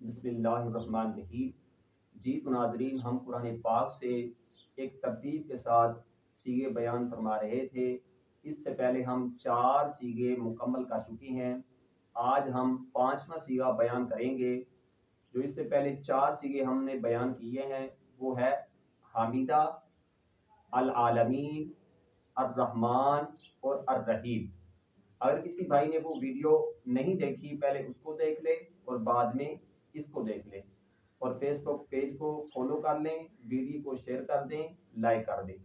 बिस्मिल्लाहिर्रहमानिर्रहीम। जी तो नाज़रीन, हम कुरान पाक से एक तरतीब के साथ सीगे बयान फरमा रहे थे। इससे पहले हम 4 सीगे मुकम्मल कर चुके हैं। आज हम 5वां सीगा बयान करेंगे। जो इससे पहले 4 सीगे हमने बयान किए हैं वो है हामिदा, अल आलमीन, अर्रहमान और अर्रहीम। अगर किसी भाई ने वो वीडियो नहीं देखी, पहले उसको देख ले और बाद में इसको देख ले, और फेसबुक पेज को फॉलो कर लें, वीडियो को शेयर कर दें, लाइक कर दें।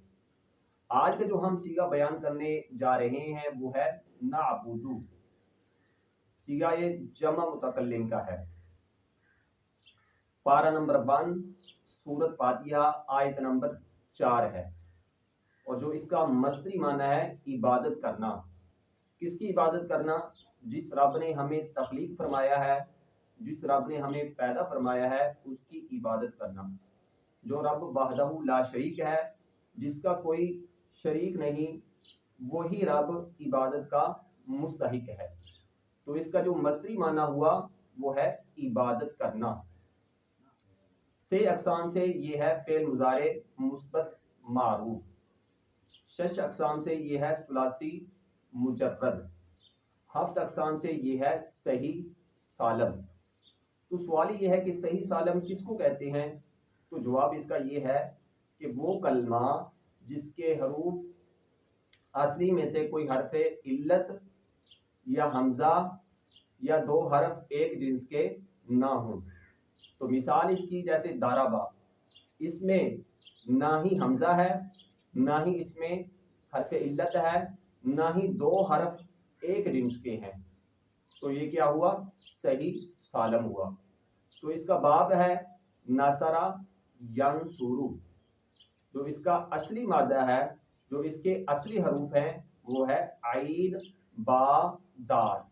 आज का जो हम सीगा बयान करने जा रहे हैं वो है नाबुदू। सीगा ये जमा मुतकल्लिम का है। पारा नंबर 1 सूरत फातिहा आयत नंबर 4 है। और जो इसका मस्दरी माना है इबादत करना। किसकी इबादत करना? जिस रब ने हमें तख्लीक फरमाया है, जिस रब ने हमें पैदा फरमाया है, उसकी इबादत करना। जो रब वहदहू ला शरीक है, जिसका कोई शरीक नहीं, वही रब इबादत का मुस्तहिक है। तो इसका जो मस्दरी माना हुआ वो है इबादत करना। से अक़साम से ये है फेल मुजारे मुस्बत मारूफ। 6 अक़साम से ये है सुलासी मुजर्रद। 7 अक़साम से ये है सही सालम। तो सवाल ये है कि सही सालम किसको कहते हैं? तो जवाब इसका ये है कि वो कलमा जिसके हरूफ असली में से कोई हरफ इल्लत या हमजा या 2 हरफ एक जिन्स के ना हो। तो मिसाल इसकी जैसे दाराबा, इसमें ना ही हमजा है, ना ही इसमें हरफ इल्लत है, ना ही 2 हरफ एक जिन्स के हैं। तो ये क्या हुआ? सही सालम हुआ। तो इसका बाब है नसरा यंसुरु। जो इसका असली मादा है, जो इसके असली हरूफ हैं वो है आइन बा दाल।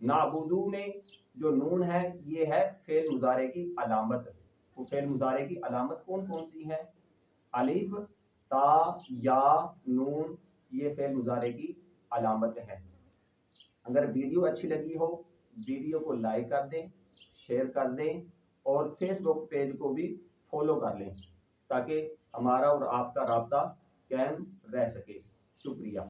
नाबुदू में जो नून है ये है फेल मुजारे की अलामत। तो फेल मुजारे की अलामत कौन कौन सी है? अलिफ, ता, या, नून, ये फेल मुजारे की अलामत है। अगर वीडियो अच्छी लगी हो, वीडियो को लाइक कर दें, शेयर कर दें और फेसबुक पेज को भी फॉलो कर लें ताकि हमारा और आपका राब्ता कायम रह सके। शुक्रिया।